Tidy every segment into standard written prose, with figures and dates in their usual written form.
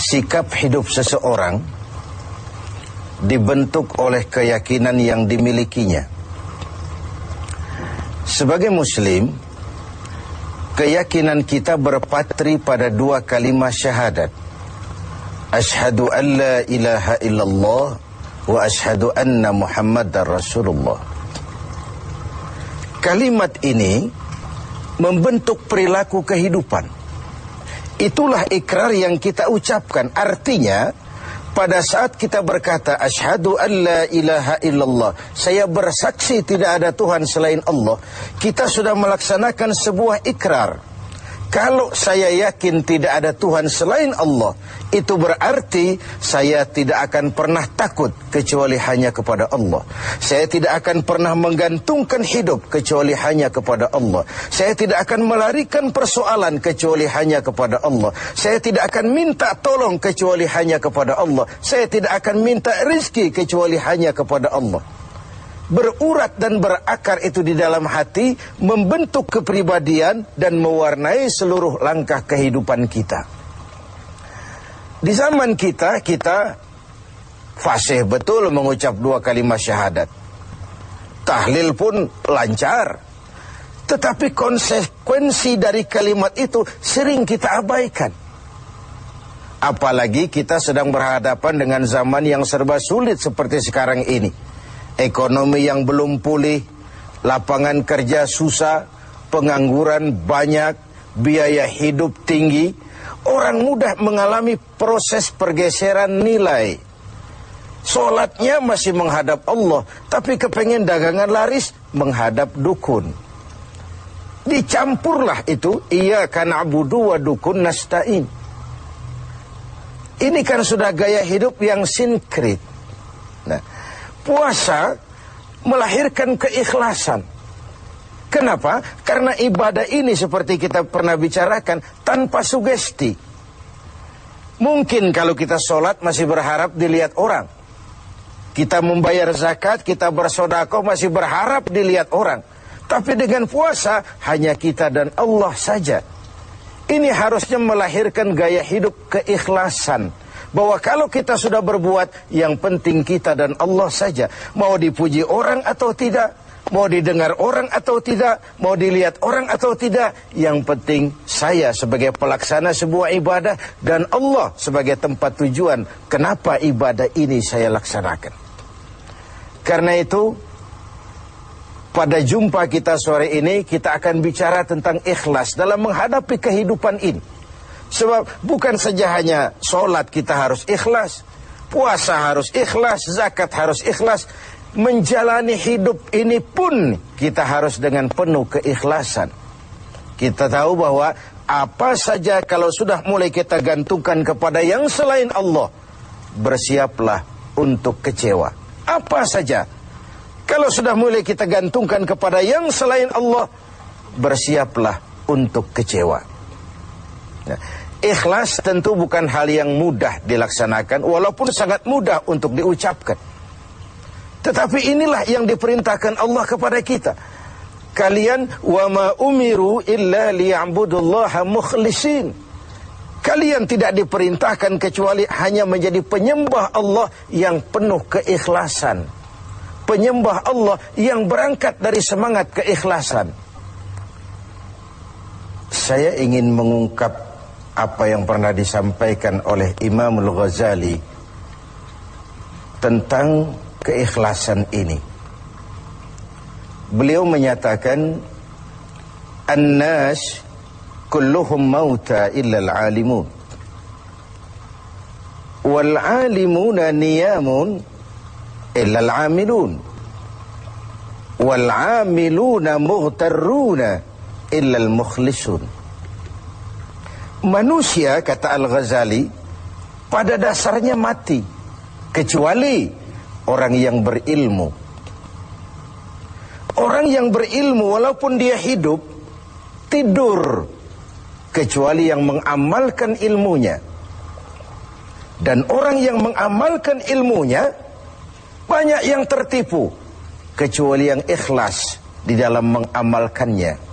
sikap hidup seseorang dibentuk oleh keyakinan yang dimilikinya. Sebagai muslim, keyakinan kita berpatri pada dua kalimat syahadat. Asyhadu an la ilaha illallah wa asyhadu anna Muhammadar Rasulullah. Kalimat ini membentuk perilaku kehidupan. Itulah ikrar yang kita ucapkan. Artinya, pada saat kita berkata asyhadu an la ilaha illallah, saya bersaksi tidak ada Tuhan selain Allah, kita sudah melaksanakan sebuah ikrar. Kalau saya yakin tidak ada Tuhan selain Allah, itu berarti saya tidak akan pernah takut kecuali hanya kepada Allah. Saya tidak akan pernah menggantungkan hidup kecuali hanya kepada Allah. Saya tidak akan melarikan persoalan kecuali hanya kepada Allah. Saya tidak akan minta tolong kecuali hanya kepada Allah. Saya tidak akan minta rezeki kecuali hanya kepada Allah. Berurat dan berakar itu di dalam hati, membentuk kepribadian dan mewarnai seluruh langkah kehidupan kita. Di zaman kita fasih betul mengucap dua kalimat syahadat. Tahlil pun lancar. Tetapi konsekuensi dari kalimat itu sering kita abaikan. Apalagi kita sedang berhadapan dengan zaman yang serba sulit seperti sekarang ini. Ekonomi yang belum pulih, lapangan kerja susah, pengangguran banyak, biaya hidup tinggi. Orang mudah mengalami proses pergeseran nilai. Solatnya masih menghadap Allah, tapi kepengen dagangan laris menghadap dukun. Dicampurlah itu, iyyaka na'budu wa dukun nasta'in. Ini kan sudah gaya hidup yang sinkrit. Nah, puasa melahirkan keikhlasan. Kenapa? Karena ibadah ini seperti kita pernah bicarakan tanpa sugesti. Mungkin kalau kita sholat masih berharap dilihat orang. Kita membayar zakat, kita bersedekah masih berharap dilihat orang. Tapi dengan puasa hanya kita dan Allah saja. Ini harusnya melahirkan gaya hidup keikhlasan. Bahwa kalau kita sudah berbuat, yang penting kita dan Allah saja. Mau dipuji orang atau tidak, mau didengar orang atau tidak, mau dilihat orang atau tidak, yang penting saya sebagai pelaksana sebuah ibadah dan Allah sebagai tempat tujuan kenapa ibadah ini saya laksanakan. Karena itu, pada jumpa kita sore ini, kita akan bicara tentang ikhlas dalam menghadapi kehidupan ini. Sebab bukan saja hanya sholat kita harus ikhlas, puasa harus ikhlas, zakat harus ikhlas. Menjalani hidup ini pun kita harus dengan penuh keikhlasan. Kita tahu bahwa apa saja kalau sudah mulai kita gantungkan kepada yang selain Allah, bersiaplah untuk kecewa. Apa saja kalau sudah mulai kita gantungkan kepada yang selain Allah, bersiaplah untuk kecewa. Nah, ikhlas tentu bukan hal yang mudah dilaksanakan, walaupun sangat mudah untuk diucapkan. Tetapi inilah yang diperintahkan Allah kepada kita. Kalian wa ma umiru illa liya'budullaha mukhlisin. Kalian tidak diperintahkan kecuali hanya menjadi penyembah Allah yang penuh keikhlasan. Penyembah Allah yang berangkat dari semangat keikhlasan. Saya ingin mengungkap apa yang pernah disampaikan oleh Imam Al-Ghazali tentang keikhlasan ini. Beliau menyatakan, "An-nas kulluhum mauta illa al-alimun. Wal-alimuna niyamun illa al-amilun. Wal-amiluna mughtarruna illa al-mukhlisun." Manusia, kata Al-Ghazali, pada dasarnya mati, kecuali orang yang berilmu. Orang yang berilmu walaupun dia hidup, tidur, kecuali yang mengamalkan ilmunya. Dan orang yang mengamalkan ilmunya, banyak yang tertipu, kecuali yang ikhlas di dalam mengamalkannya.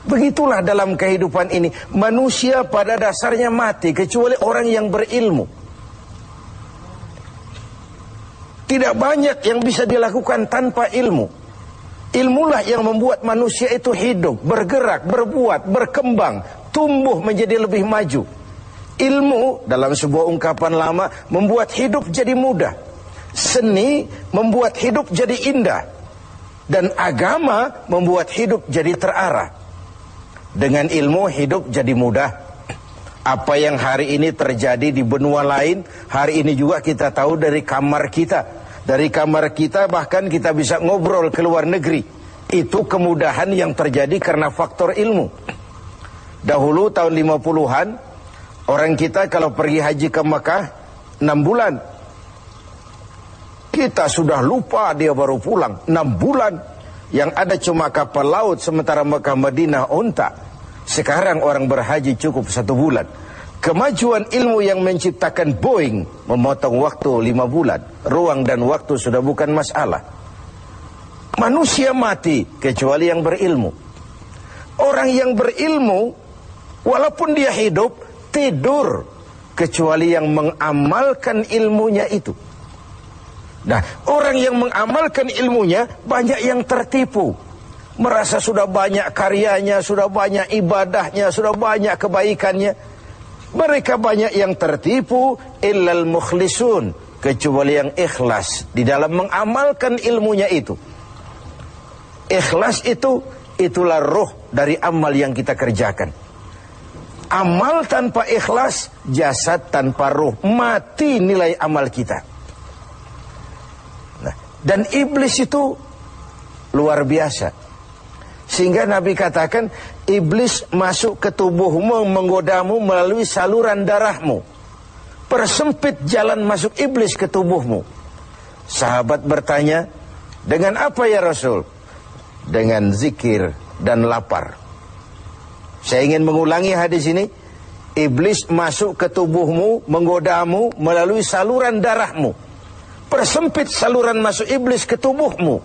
Begitulah dalam kehidupan ini. Manusia pada dasarnya mati kecuali orang yang berilmu. Tidak banyak yang bisa dilakukan tanpa ilmu. Ilmulah yang membuat manusia itu hidup, bergerak, berbuat, berkembang, tumbuh menjadi lebih maju. Ilmu dalam sebuah ungkapan lama membuat hidup jadi mudah. Seni membuat hidup jadi indah. Dan agama membuat hidup jadi terarah. Dengan ilmu hidup jadi mudah. Apa yang hari ini terjadi di benua lain, hari ini juga kita tahu dari kamar kita. Dari kamar kita bahkan kita bisa ngobrol ke luar negeri. Itu kemudahan yang terjadi karena faktor ilmu. Dahulu tahun 50-an, orang kita kalau pergi haji ke Mekah 6 bulan. Kita sudah lupa dia baru pulang 6 bulan. Yang ada cuma kapal laut, sementara Mekah Madinah unta. Sekarang orang berhaji cukup 1 bulan. Kemajuan ilmu yang menciptakan Boeing memotong waktu 5 bulan. Ruang dan waktu sudah bukan masalah. Manusia mati kecuali yang berilmu. Orang yang berilmu, walaupun dia hidup, tidur kecuali yang mengamalkan ilmunya itu. Nah, orang yang mengamalkan ilmunya banyak yang tertipu. Merasa sudah banyak karyanya, sudah banyak ibadahnya, sudah banyak kebaikannya. Mereka banyak yang tertipu, illal mukhlisun, kecuali yang ikhlas di dalam mengamalkan ilmunya itu. Ikhlas itu, itulah roh dari amal yang kita kerjakan. Amal tanpa ikhlas, jasad tanpa roh, mati nilai amal kita. Dan iblis itu luar biasa. Sehingga Nabi katakan, iblis masuk ke tubuhmu, menggodamu melalui saluran darahmu. Persempit jalan masuk iblis ke tubuhmu. Sahabat bertanya, dengan apa ya Rasul? Dengan zikir dan lapar. Saya ingin mengulangi hadis ini. Iblis masuk ke tubuhmu, menggodamu melalui saluran darahmu. Persempit saluran masuk iblis ke tubuhmu.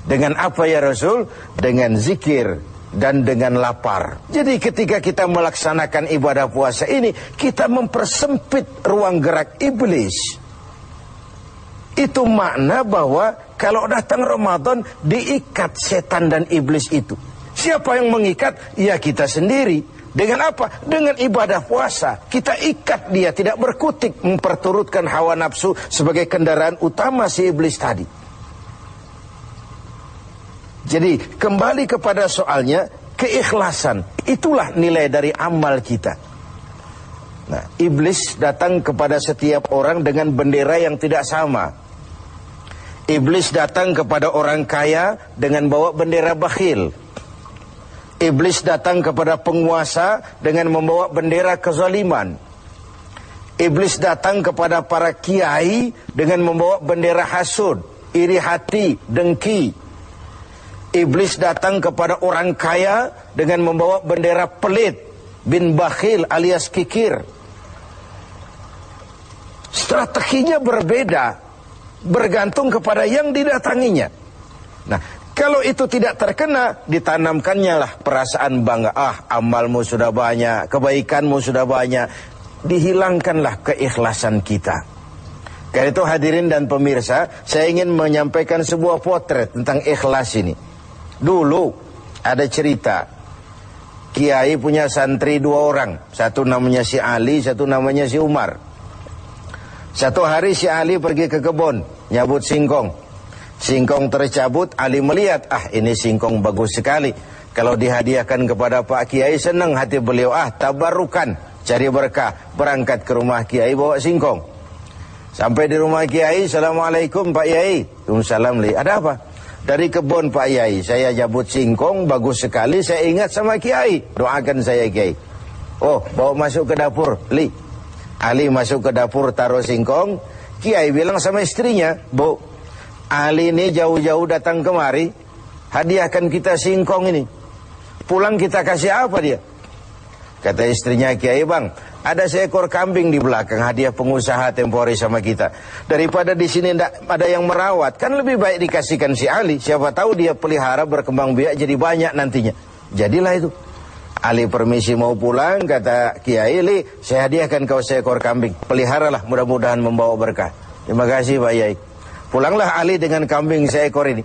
Dengan apa ya Rasul? Dengan zikir dan dengan lapar. Jadi ketika kita melaksanakan ibadah puasa ini, kita mempersempit ruang gerak iblis. Itu makna bahwa kalau datang Ramadan, diikat setan dan iblis itu. Siapa yang mengikat? Ya kita sendiri. Dengan apa? Dengan ibadah puasa. Kita ikat dia, tidak berkutik, memperturutkan hawa nafsu sebagai kendaraan utama si iblis tadi. Jadi kembali kepada soalnya, keikhlasan. Itulah nilai dari amal kita. Nah, iblis datang kepada setiap orang dengan bendera yang tidak sama. Iblis datang kepada orang kaya dengan bawa bendera bakhil. Iblis datang kepada penguasa dengan membawa bendera kezaliman. Iblis datang kepada para kiai dengan membawa bendera hasud, iri hati, dengki. Iblis datang kepada orang kaya dengan membawa bendera pelit, bin bakhil alias kikir. Strateginya berbeda, bergantung kepada yang didatanginya. Nah, kalau itu tidak terkena, ditanamkannya lah perasaan bangga. Ah, amalmu sudah banyak, kebaikanmu sudah banyak. Dihilangkanlah keikhlasan kita. Karena itu hadirin dan pemirsa, saya ingin menyampaikan sebuah potret tentang ikhlas ini. Dulu ada cerita, kiai punya santri 2 orang. Satu namanya si Ali, satu namanya si Umar. Satu hari si Ali pergi ke kebun, nyabut singkong. Singkong tercabut, Ali melihat, ah ini singkong bagus sekali. Kalau dihadiahkan kepada Pak Kiai, senang hati beliau. Ah, tabarukan, cari berkah. Berangkat ke rumah Kiai, bawa singkong. Sampai di rumah Kiai, Assalamualaikum Pak Kiai. Waalaikumsalam. Ada apa? Dari kebun Pak Kiai, saya jabut singkong, bagus sekali. Saya ingat sama Kiai, doakan saya Kiai. Oh, bawa masuk ke dapur, Li. Ali masuk ke dapur, taruh singkong. Kiai bilang sama istrinya, Bu, Ali ini jauh-jauh datang kemari, hadiahkan kita singkong ini. Pulang kita kasih apa dia? Kata istrinya, Kiai bang, ada seekor kambing di belakang, hadiah pengusaha temporary sama kita. Daripada di sini ada yang merawat, kan lebih baik dikasihkan si Ali. Siapa tahu dia pelihara berkembang biak jadi banyak nantinya. Jadilah itu. Ali permisi mau pulang, kata Kiai, "Li, saya hadiahkan kau seekor kambing. Peliharalah, mudah-mudahan membawa berkah." "Terima kasih Pak Yai." Pulanglah Ali dengan kambing seekor ini.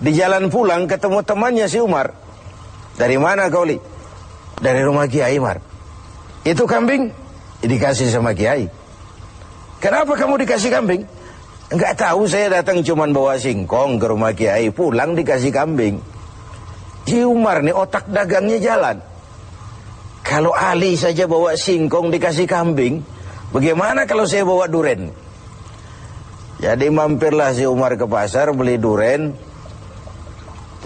Di jalan pulang ketemu temannya si Umar. "Dari mana kau, Li?" "Dari rumah Kiai, Umar." "Itu kambing?" "Dikasih sama Kiai." "Kenapa kamu dikasih kambing?" "Enggak tahu, saya datang cuman bawa singkong ke rumah Kiai, pulang dikasih kambing." Si Umar nih otak dagangnya jalan. Kalau Ali saja bawa singkong dikasih kambing, bagaimana kalau saya bawa duren? Jadi mampirlah si Umar ke pasar beli duren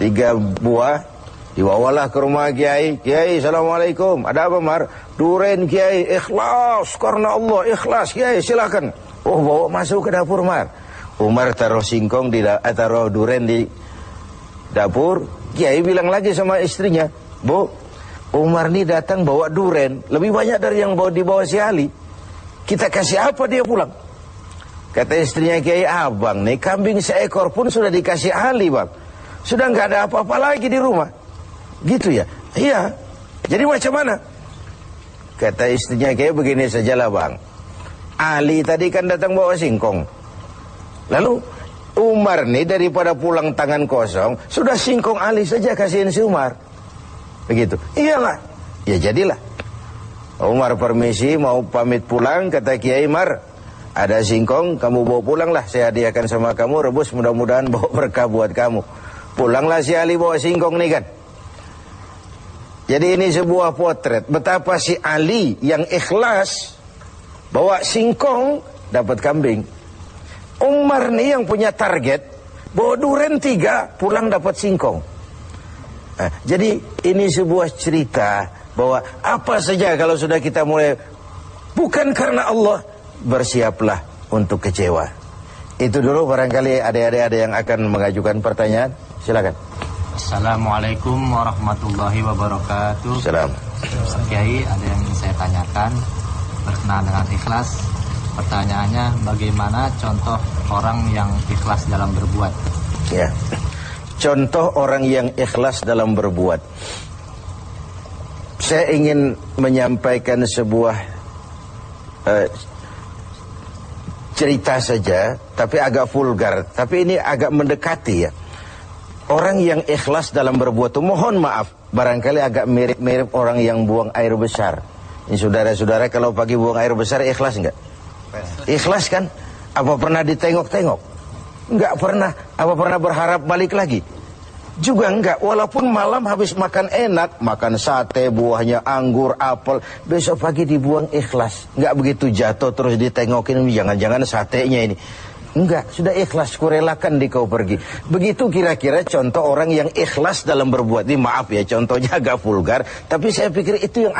3 buah, dibawalah ke rumah Kiai. "Kiai, assalamualaikum." "Ada apa, Mar?" "Duren Kiai, ikhlas karena Allah, ikhlas Kiai, silakan." "Oh, bawa masuk ke dapur, Mar." Umar taruh singkong taruh duren di dapur. Kiai bilang lagi sama istrinya, "Bu, Umar nih datang bawa duren lebih banyak dari yang dibawa si Ali. Kita kasih apa dia pulang?" Kata istrinya Kiai, "Abang nih kambing seekor pun sudah dikasih Ali, Bang. Sudah nggak ada apa-apa lagi di rumah." "Gitu ya?" "Iya." "Jadi macam mana?" Kata istrinya Kiai, "Begini sajalah, Bang. Ali tadi kan datang bawa singkong. Lalu Umar nih daripada pulang tangan kosong, sudah singkong Ali saja kasihin si Umar." Begitu. "Iyalah." "Ya jadilah." Umar permisi mau pamit pulang, kata Kiai, "Mar, ada singkong, kamu bawa pulanglah, saya hadiahkan sama kamu, rebus, mudah-mudahan bawa berkah buat kamu." Pulanglah si Ali bawa singkong nih kan. Jadi ini sebuah potret betapa si Ali yang ikhlas bawa singkong dapat kambing. Umar nih yang punya target bawa duren 3, pulang dapat singkong. Nah, jadi ini sebuah cerita bahwa apa saja kalau sudah kita mulai bukan karena Allah, bersiaplah untuk kecewa. Itu dulu, barangkali adik-adik ada yang akan mengajukan pertanyaan. Silakan. Assalamualaikum warahmatullahi wabarakatuh. Salam. Ustaz Kiai, ada yang ingin saya tanyakan berkenaan dengan ikhlas. Pertanyaannya, bagaimana contoh orang yang ikhlas dalam berbuat? Ya. Contoh orang yang ikhlas dalam berbuat. Saya ingin menyampaikan sebuah cerita saja, tapi agak vulgar. Tapi ini agak mendekati ya. Orang yang ikhlas dalam berbuat itu, mohon maaf, barangkali agak mirip-mirip orang yang buang air besar. Ini saudara-saudara, kalau pagi buang air besar ikhlas enggak? Ikhlas kan? Apa pernah ditengok-tengok? Enggak pernah. Apa pernah berharap balik lagi? Juga enggak. Walaupun malam habis makan enak, makan sate, buahnya anggur, apel, besok pagi dibuang ikhlas. Enggak begitu jatuh terus ditengokin, jangan-jangan satenya ini. Enggak, sudah ikhlas, kurelakan di kau pergi. Begitu kira-kira contoh orang yang ikhlas dalam berbuat. Ini maaf ya, contohnya agak vulgar, tapi saya pikir itu yang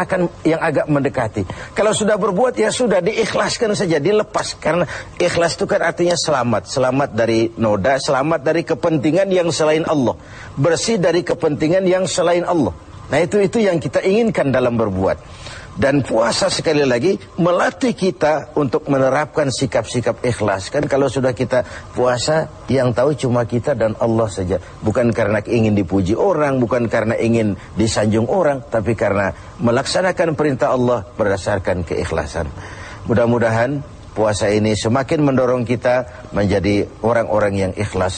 agak mendekati. Kalau sudah berbuat ya sudah, diikhlaskan saja, dilepas. Karena ikhlas itu kan artinya selamat, selamat dari noda, selamat dari kepentingan yang selain Allah, bersih dari kepentingan yang selain Allah. Nah itu yang kita inginkan dalam berbuat. Dan puasa sekali lagi melatih kita untuk menerapkan sikap-sikap ikhlas. Kan kalau sudah kita puasa, yang tahu cuma kita dan Allah saja. Bukan karena ingin dipuji orang, bukan karena ingin disanjung orang, tapi karena melaksanakan perintah Allah berdasarkan keikhlasan. Mudah-mudahan puasa ini semakin mendorong kita menjadi orang-orang yang ikhlas.